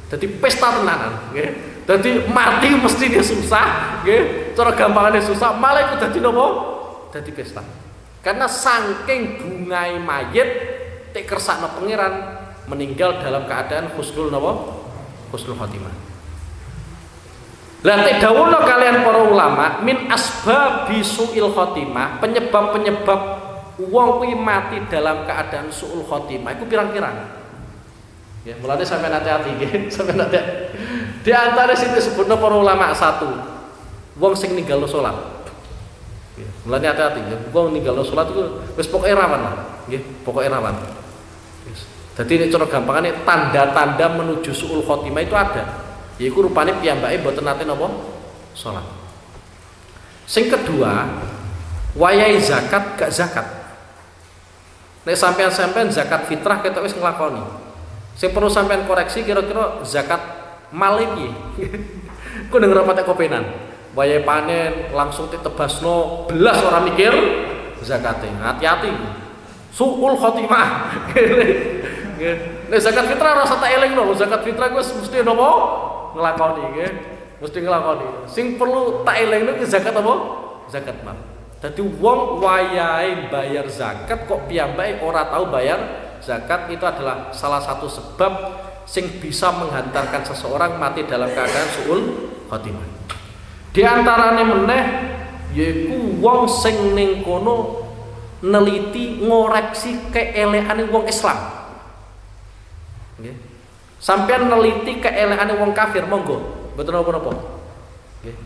Jadi pesta tenanan, nggih. Jadi mati mesti dia susah, nggih. Cara gampangane susah, malah iku dadi napa? Dadi pesta. Karena saking bungai mayit tek kersakno pangeran meninggal dalam keadaan husnul napa? Husnul khotimah. Lah tek dawuhna kalian para ulama min asbabi suil khotimah, penyebab-penyebab wong kuwi mati dalam keadaan suul khotimah iku pirang-pirang. Ya, mulane sampeyan hati-hati nggih, sampeyan hati. Di antara sing disebutna para ulama satu, wong sing ninggalno salat. Ya, mulane hati-hati ya, wong ninggalno salat iku wis pokoke rawan lah, nggih, pokoke rawan. Wis. Dadi nek cara gampangane tanda-tanda menuju suul khotimah itu ada. Yaiku rupane piyambake mboten nate napa? Salat. Sing kedua, wayahe zakat gak zakat. Nek sampean-sampean zakat fitrah ketok wis nglakoni. Sing perlu sampean koreksi kira-kira zakat mal iki. Ku ning rapate kopenan. Wayahe panen langsung ditebasno belas ora mikir zakate. Hati-hati. Suul khotimah. Nek zakat fitrah rasa tak elingno, zakat fitrah ku mesti napa? Nglakoni nggih. Mesti nglakoni. Sing perlu tak elingno ki zakat apa? Zakat mal. Dadi wong wayahe bayar zakat kok piyambake ora tahu bayar zakat, itu adalah salah satu sebab sing bisa menghantarkan seseorang mati dalam keadaan suul khotimah. Di antarane meneh yaiku wong sing ning kono neliti ngoreksi keelekane wong Islam. Nggih. Sampeyan neliti keelekane wong kafir monggo, mboten napa-napa. Nggih.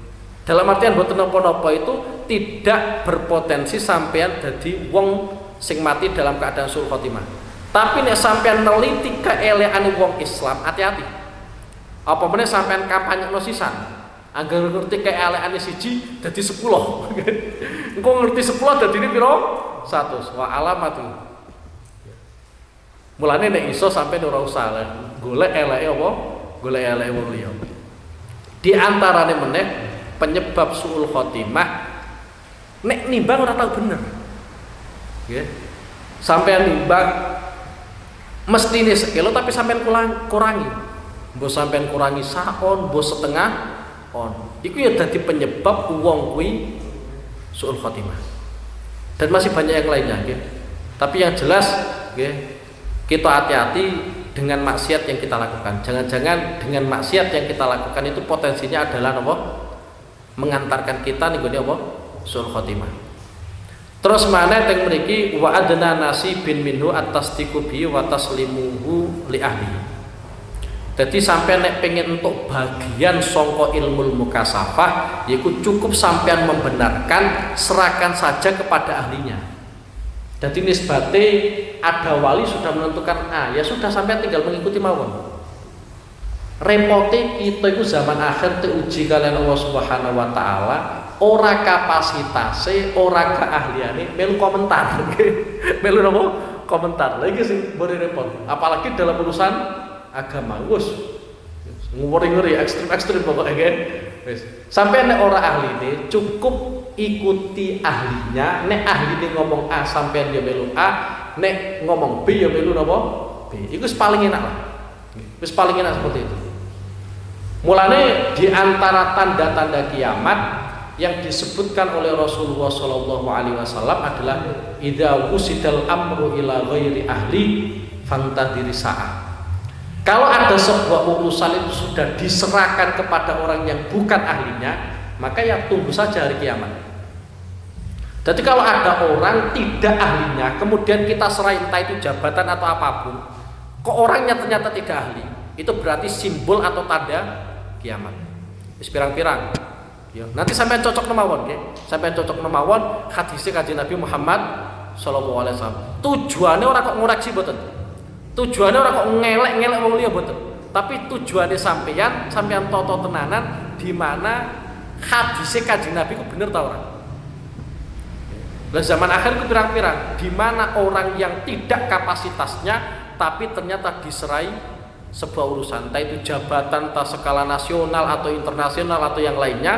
Dalam artian mboten napa-napa itu tidak berpotensi sampeyan dadi wong sing mati dalam keadaan suul khotimah. Tapi nek sampean neliti keelekane wong Islam, hati-hati. Apa meneh sampean kampanyekno sisan. Angger ngerti keelekane siji dadi 10. Engko ngerti 10 dadine pira? 100. Wa alamatu. Mulane nek iso sampean ora usah golek eleke apa? Golek eleke wong liya. Di antarane meneh penyebab suul khotimah nek nimbang ora tau bener. Nggih. Sampean nimbang mesti ini sekilo tapi sampean kurangi. Mbok sampean kurangi saon, mbok setengah on. Iku ya dadi penyebab wong kuwi suul khotimah. Dan masih banyak yang lainnya nggih. Tapi yang jelas nggih, kita hati-hati dengan maksiat yang kita lakukan. Jangan-jangan dengan maksiat yang kita lakukan itu potensinya adalah apa? Mengantarkan kita ning gone apa? Suul khotimah. Terus mana teng mriki wa adna nasibin minhu at-tasdiqu bi wa taslimuhu li ahli. Jadi sampai nek pengen untuk bagian sangka ilmu mukasafah yaiku cukup sampean membenarkan, serahkan saja kepada ahlinya. Jadi nisbate ada wali sudah menentukan A, ya sudah sampean tinggal mengikuti mawon. Repote kita itu zaman akhir diuji kalian Allah Subhanahu wa taala. Ora kapasitase, ora keahliane, melu komentar. Melu napa? Komentar. Lagi sing mbone repot. Apalagi dalam urusan agama. Wes ngeri-ngeri, ekstrem-ekstrem pokoknya kan. Wes. Sampai nek ora ahline, cukup ikuti ahlinya. Nek ahline ngomong A sampean dia melu A, nek ngomong B ya melu napa? B. Iku paling enak lah. Wis paling enak seperti itu. Mulane di antara tanda-tanda kiamat yang disebutkan oleh Rasulullah Shallallahu Alaihi Wasallam adalah idza wusidal amru ila ghairi ahli fantadiri sa'ah. Kalau ada sebuah urusan itu sudah diserahkan kepada orang yang bukan ahlinya, maka ya tunggu saja hari kiamat. Jadi kalau ada orang tidak ahlinya, kemudian kita serahin entah itu jabatan atau apapun, kok orangnya ternyata tidak ahli, itu berarti simbol atau tanda kiamat. Wis pirang-pirang. Ya, nanti sampai cocok nemawon, ya. Sampai cocok nemawon hadisnya Kanjeng Nabi Muhammad Sallallahu Alaihi Wasallam. Tujuannya orang kok ngoreksi boten. Tujuannya orang kok ngelek-ngelek wong liya boten. Tapi tujuannya sampeyan toto tenanan di mana hadisnya Kanjeng Nabi ku bener ta ora? Lah zaman akhir itu pirang-pirang di mana orang yang tidak kapasitasnya tapi ternyata diserai sebuah urusan, entah itu jabatan, entah skala nasional atau internasional atau yang lainnya,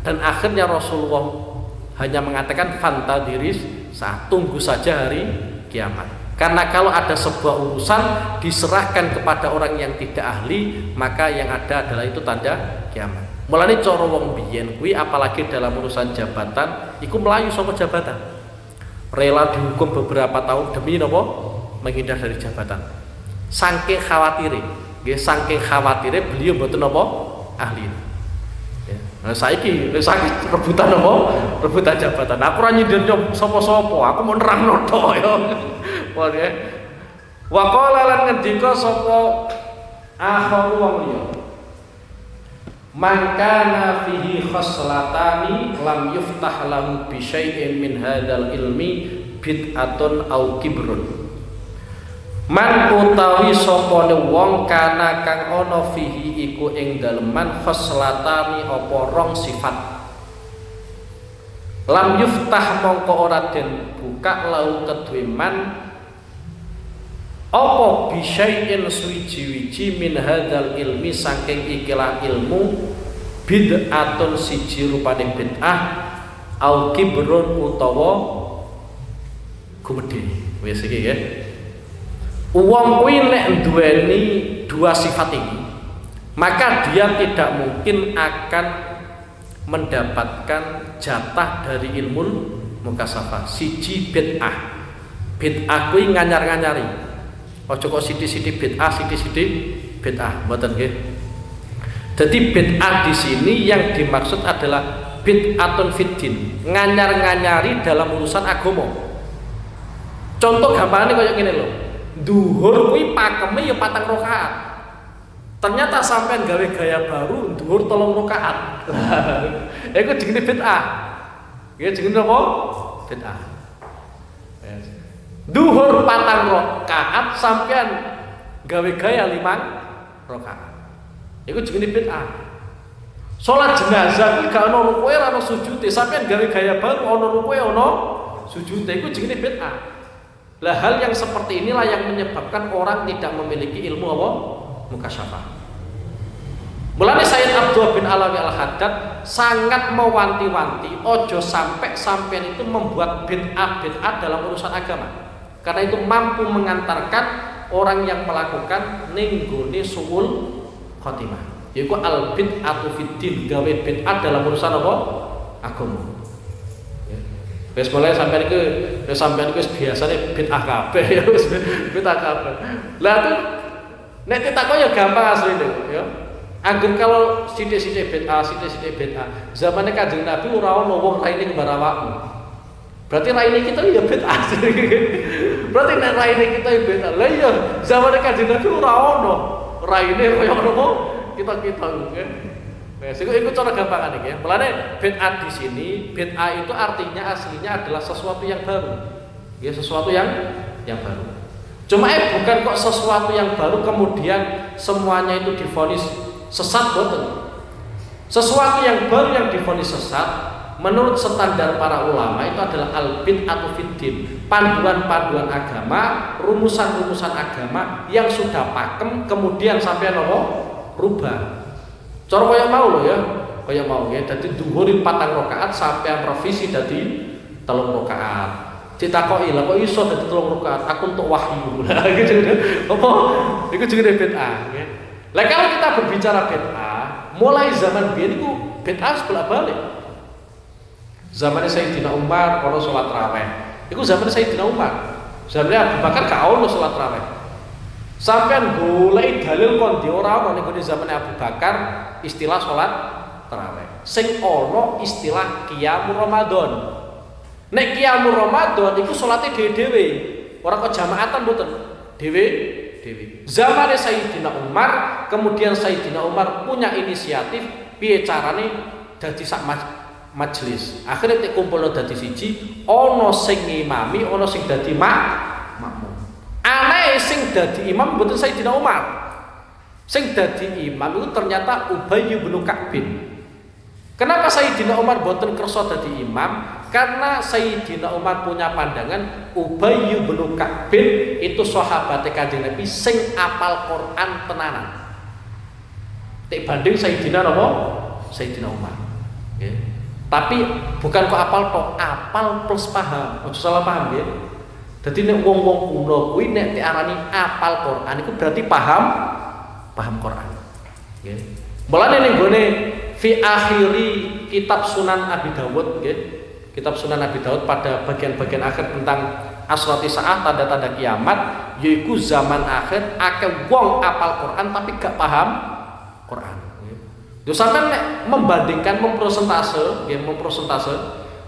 dan akhirnya Rasulullah hanya mengatakan fantadiris, saat tunggu saja hari kiamat. Karena kalau ada sebuah urusan diserahkan kepada orang yang tidak ahli, maka yang ada adalah itu tanda kiamat. Mulane cara wong biyen kuwi apalagi dalam urusan jabatan iku melayu saka jabatan. Rela dihukum beberapa tahun demi napa? Menghindar dari jabatan. Saking khawatire, nggih saking khawatire beliau mboten napa? Ahli. Ya. Nah saiki rebutan napa? Rebutan jabatan. Aku ora nyindir sapa-sapa, aku mau nerangno tok ya. Nggih. Wa qala lan ngendika sapa akharu wong liya. Man kana fihi khoslatani lam yuftah lahu bi syai'in min hadzal ilmi bid'atun au kibrun. Man utawi sapane wong kana kang ana fihi iku ing daleman khoslatani apa rong sifat. Lam yuftah mongko ora den buka lahu kedue man apa bisyai'in suwiji-wiji min hadzal ilmi saking ikilah ilmu bid'atun siji rupane bid'ah au kibrun utawa gumedhe. Wis iki ya. Wong kuwi nek duweni dua sifat ini, maka dia tidak mungkin akan mendapatkan jatah dari ilmu mukasafah. Siji bid'ah. Bid'ah kuwi nganyar-nganyari. Ojo kok sithik-sithik bid'ah, sithik-sithik bid'ah, mboten nggih. Jadi bid'ah di sini yang dimaksud adalah bid'atun fiddin, nganyar-nganyari dalam urusan agama. Contoh gampangane kaya ngene lho. Duhur kuwi pakeme ya 4 rakaat. Ternyata sampean gawe gaya baru duhur 3 rakaat. Iku jenenge bid'ah. Nggih jenenge apa? Bid'ah. Duhur 4 rakaat sampean gawe gaya 5 rakaat. Iku jenenge bid'ah. Salat jenazah kuwi gak ono rukuke ora ono sujude, sampean gawe gaya baru ono rukuke ono sujude, iku jenenge bid'ah. Lah hal yang seperti inilah yang menyebabkan orang tidak memiliki ilmu apa? Mukasyafah. Mulane Sayyid Abdullah bin Alawi Al-Haddad sangat mewanti-wanti ojo sampai sampean itu membuat bid'ah dalam urusan agama. Karena itu mampu mengantarkan orang yang melakukan ninggone suul khotimah. Yaitu al bid'atu fiddin, gawe bid'ah dalam urusan apa? Agama. Wis mulai sampean iku biasane bid'ah kabeh ya wis bid'ah kabeh. Lah tuh nek ditakon ya gampang asline ya. Angger kalau sithik-sithik bid'ah, zamane Kanjeng Nabi ora ono wong raine kembar awakmu. Berarti raine kita ya bid'ah. Berarti nek raine kita ya bid'ah. Lah iya, zamane Kanjeng Nabi ora ono raine kaya ngono kita nggih. Wes iku cara gampangane ya. Mulane bid'ah di sini, bid'ah itu artinya aslinya adalah sesuatu yang baru. Ya sesuatu yang baru. Cuma bukan kok sesuatu yang baru kemudian semuanya itu divonis sesat, boten. Sesuatu yang baru yang divonis sesat menurut standar para ulama itu adalah al-bid'atu fiddin, panduan-panduan agama, rumusan-rumusan agama yang sudah pakem kemudian sampai rubah. Cara kaya mau lho ya, kaya mau ya. Dadi dhuwur 4 rakaat sampean revisi dadi 3 rakaat. Ditakoki lha kok iso dadi 3 rakaat? Aku entuk wahyu. Lah iki jenenge apa? Iku jenenge bid'ah nggih. Lah kalau kita berbicara bid'ah, mulai zaman biyen iku bid'ah bolak-balik. Zaman Sayyidina Umar ono salat tarawih. Iku zaman Sayyidina Umar. Zaman Abu Bakar gak ono salat tarawih. Sampean golek dalil kon di ora ono ning zaman Abu Bakar istilah salat tarawih. Sing ono istilah qiyamul Ramadan. Nek qiyamul Ramadan iku salate dhewe-dhewe. Ora kok jamaatan mboten. Dhewe-dhewe. Zamane Sayyidina Umar, kemudian Sayyidina Umar punya inisiatif piye carane dadi sak majelis. Akhirnya kumpulno dadi siji, ana sing ngimami, ana sing dadi makmum. Anae sing dadi imam mboten Sayyidina Umar. Sing dadi imam itu ternyata Ubay bin Ka'b. Kenapa Sayyidina Umar boten kersa dadi imam? Karena Sayyidina Umar punya pandangan Ubay bin Ka'b itu sahabat Kanjeng Nabi sing apal Quran tenanan. Tik banding Sayyidina napa? Sayyidina Umar. Nggih. Tapi bukan kok apal tok, apal plus paham. Ojo salah paham nggih. Dadi nek wong-wong kuno kuwi nek diarani apal Quran iku berarti paham Quran. Nggih. Mulane ning gone fi akhiri kitab Sunan Abi Dawud nggih. Kitab Sunan Abi Dawud pada bagian-bagian akhir tentang asrati saat tanda-tanda kiamat, yaiku zaman akhir akeh wong apal Quran tapi gak paham Quran. Yo sampean nek membandingkan memprosentase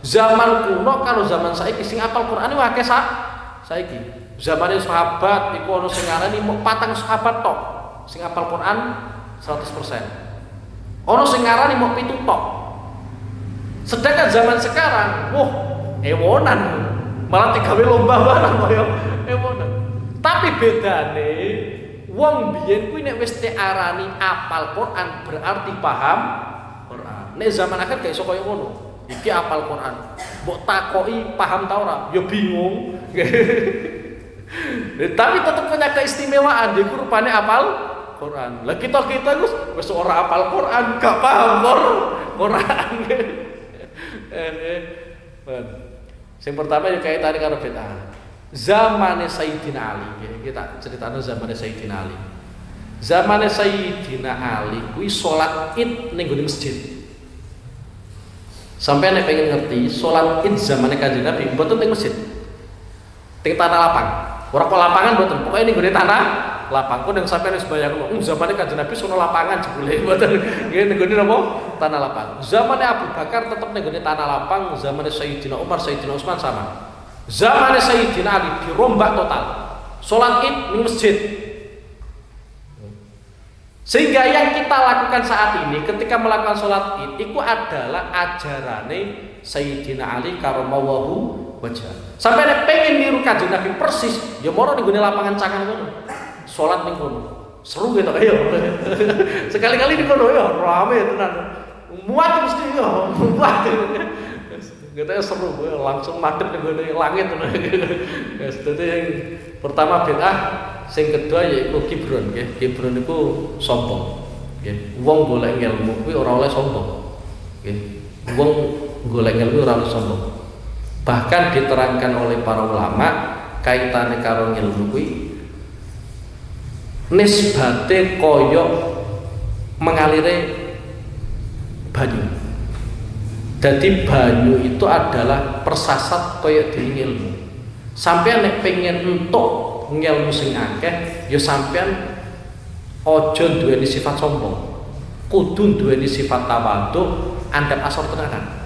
zaman kuno karo zaman saiki sing apal Quran iki akeh saiki. Zamane sahabat iku ana sing ngarani mung 4 sahabat tok sing apal Quran 100%. Ana sing ngarani mung 7 tok. Sedangkan zaman sekarang, ewonan, malah digawe lomba barang kaya ewonan. Tapi bedane wong biyen kuwi nek wis diarani apal Quran berarti paham Quran. Nek zaman akhir gak iso kaya ngono. Iki apal Quran. Mbok takoki paham ta ora? Ya bingung. Tapi tetep punya keistimewaan, dia rupane apal Quran. Lah kita wis ora apal Quran, gak paham Quran. Yang pertama ya kaitannya karo bid'ah. Zamane Sayyidina Ali, kita ceritanya zamane Sayyidina Ali. Zamane Sayyidina Ali kuwi salat Id ning gone masjid. Sampai nek pengen ngerti salat Id zamane Kanjeng Nabi mboten teng masjid. Teng tanah lapang. Ora kok lapangan mboten, pokoke ning gone tanah lapang. Kok yang sampai wis bayangno, zamane Kanjeng Nabi sono lapangan jebule mboten. Nggih ning gone napa? Tanah lapang. Zamane Abu Bakar tetep ning gone tanah lapang, zamane Sayyidina Umar, Sayyidina Utsman sama. Zamane Sayyidina Ali dirombak total. Salat Id ning masjid. Sehingga yang kita lakukan saat ini ketika melakukan salat Id itu adalah ajarane Sayyidina Ali karramallahu wajhah. Sampai nek pengen niru Kanjeng Nabi persis, ya moro ning gone lapangan Cangan ngono. Salat ning kono. Seru gitu ayo. Sekali-kali di kono ya rame tenan. Muat mesti ya, muat. Katanya seru, langsung madhep ning gone langit tenan. Wis dadi yang pertama bid'ah, sing kedua yaiku kibron nggih. Kibron niku sombong. Nggih. Wong golek ilmu kuwi ora oleh sombong. Nggih. Wong golek ilmu ora oleh sombong. Bahkan diterangkan oleh para ulama kaitane karo ilmu kuwi nisbate koyok mengalire banyu. Jadi banyu itu adalah persasat koyok diri ilmu. Sampeyan nek pengen entuk ngelmu sing akeh, ya sampeyan aja duweni sifat sombong. Kudu duweni sifat tawadhu, andhap asor tenanan.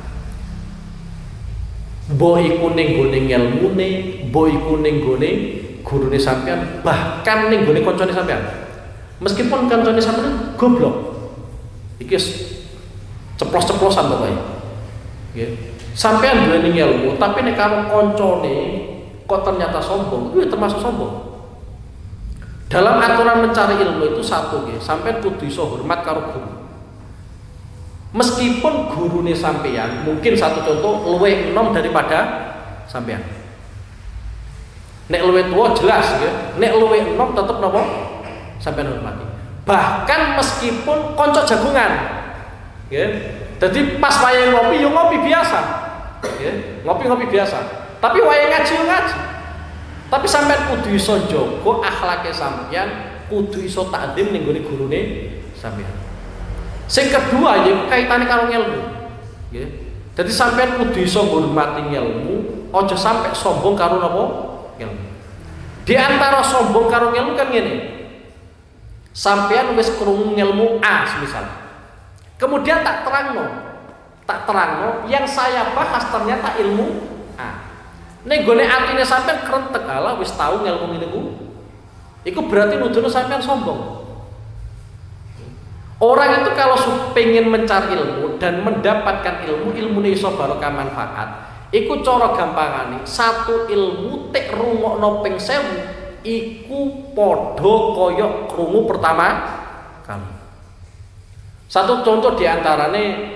Mbok iku ning gone ngelmune, mbok iku ning gone gurune sampean, bahkan ning gone kancane sampean. Meskipun kancane sampean goblok. Iki ceplos-ceplosan pokoke. Nggih. Sampean duweni ilmu, tapi nek karo kancane kok ternyata sombong, itu termasuk sombong. Dalam aturan mencari ilmu itu satu nggih, sampean kudu iso hormat karo guru. Meskipun gurune sampean, mungkin satu contoh luwih enom daripada sampean. Nek luwih tua jelas ya, nek luwih enom tetep napa? Sampean hormati. Bahkan meskipun konco jagungan. Nggih. Dadi pas wayahe ngopi yo ngopi biasa. Nggih, ngopi-ngopi biasa. Tapi wayahe ngaji yo ngaji. Tapi sampean kudu iso njaga akhlake sampean, kudu iso takdim ning gone gurune sampean. Sing kedua ya kaitane karo ilmu. Nggih. Dadi sampean kudu iso ngurmati ilmu, aja sampai sombong karo napa? Ilmu. Di antara sombong karo ilmu kan ngene. Sampean wis krungu ilmu A semisal. Kemudian tak terangno yang saya bahas ternyata ilmu A. Nek gone atine sampean krentek ala wis tau ngelmu ngene ku. Iku berarti nuduhno sampean sombong. Orang itu kalau pengen mencari ilmu dan mendapatkan ilmu, ilmune iso barokah manfaat. Iku cara gampangane, satu ilmu tek rungokno ping 1000 iku padha kaya krungu pertama kali. Satu contoh diantarane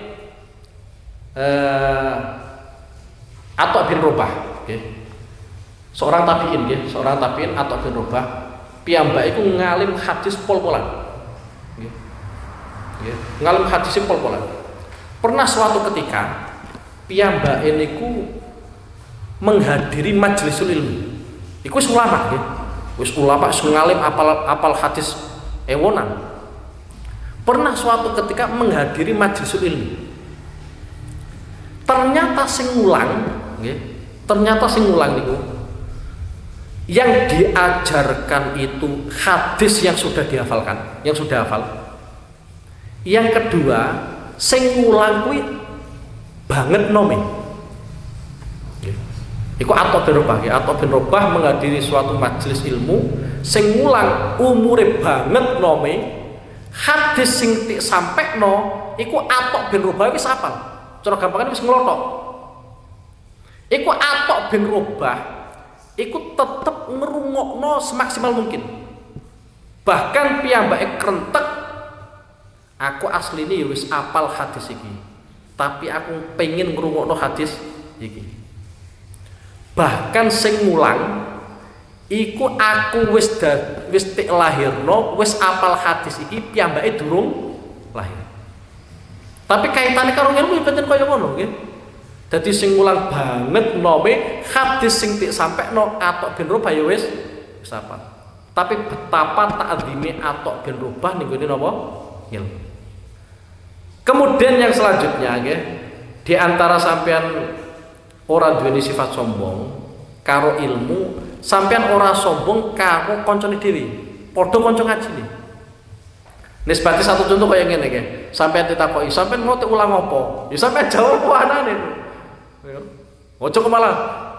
Atta bin Robah, okay. Seorang tabiin, okay. Seorang tabiin Atta bin Robah, piyambak iku ngalim hadis pol-polan, okay. Okay. Ngalim hadis pol-polan. Pernah suatu ketika piyambak niku menghadiri majlisul ilmi. Iku wis ulama, okay. Wis ulama, wis ngalim apal hadis ewonan. Pernah suatu ketika menghadiri majlisul ilmi. Ternyata sing ngulang, okay. Ternyata sing ngulang niku yang diajarkan itu hadis yang sudah dihafalkan, yang sudah hafal. Yang kedua, sing ngulang kuwi banget nome. Iku Atta bin Robah, ya. Atta bin Robah menghadiri suatu majelis ilmu, sing ngulang umure banget nome, hadis sing tik sampekno iku Atta bin Robah wis hafal. Cara gampangane wis nglothok. Iku Atta bin Robah iku tetep ngrungokno semaksimal mungkin. Bahkan piyambake krentek, aku asline ya wis apal hadis iki, tapi aku pengen ngrungokno hadis iki. Bahkan sing mulang iku aku wis tik lahirno, wis apal hadis iki, piyambake durung lahir. Tapi kaitane karo ilmu ya pancen kaya ngono nggih. Dadi sing mulang banget nome hadis sing tik sampekno Atta bin Robah ya wis apal. Tapi betapa ta'zime Atta bin Robah ning gone napa? Ilmu. Kemudian yang selanjutnya nggih, di antara sampean ora duweni sifat sombong karo ilmu, sampean ora sombong karo kancane dhewe, padha kanca ngajine. Nisbati satu contoh kaya ngene nggih, sampean ditakoki, sampean mau ulang apa? Ya sampean jawab apa anane. Ojo kok malah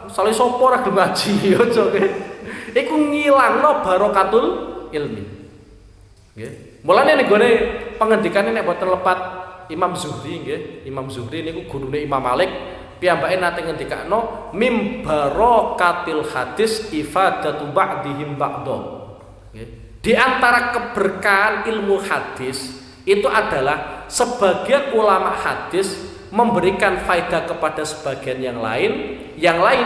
sale sapa ora gelem ngaji, ojo nggih. Iku ngilangno barokatul ilmi. Nggih. Mulane nek gone pengendikane nek boten lepat Imam Zuhri nggih, Imam Zuhri niku gurune Imam Malik, piyambake nate ngendikano mim barokatil hadis ifadatu ba'dihim ba'dha. Nggih. Di antara keberkahan ilmu hadis itu adalah sebagian ulama hadis memberikan faedah kepada sebagian yang lain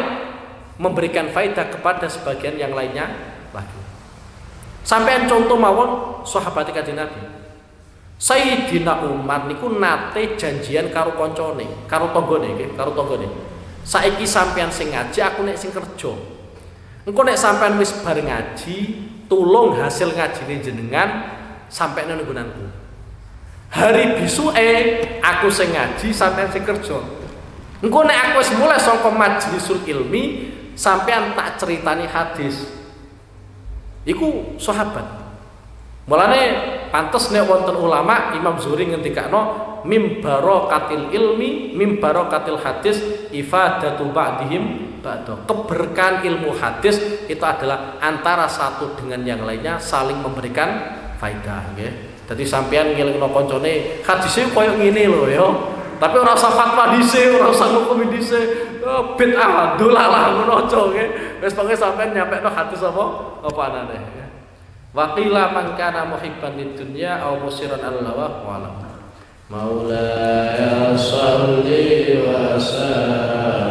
memberikan faedah kepada sebagian yang lainnya lagi. Sampean contoh mawon sahabat Kanjeng Nabi. Sayyidina Umar niku nate janjian karo koncone, karo tanggane nggih, karo tanggane. Saiki sampean sing ngaji, aku nek sing kerja. Engko nek sampean wis bar ngaji, tulung hasil ngajine jenengan sampai nang nggonanku. Hari bisuke aku sing ngaji sampean sing kerja. Engko nek aku wis mulai saka majlisul ilmi sampean tak ceritani hadis. Iku sahabat. Mulane pantes nek wonten ulama Imam Zuhri ngendikano mim barokatil ilmi mim barokatil hadis ifadatu ba'dihim ba'da. Keberkahan ilmu hadis itu adalah antara satu dengan yang lainnya saling memberikan faedah nggih. Dadi sampean ngelingno kancane hadise koyo ngene lho ya. Tapi ora usah fatwa dhisik, ora usah hukum dhisik. Bid'ah dolalah ngono aja nggih. Wis pokoke sampean nyampekno hadis apa anane. Wa qila man kana muhibban lidunya aw musiran Allah wa alam. Maulaya shalli wa sallim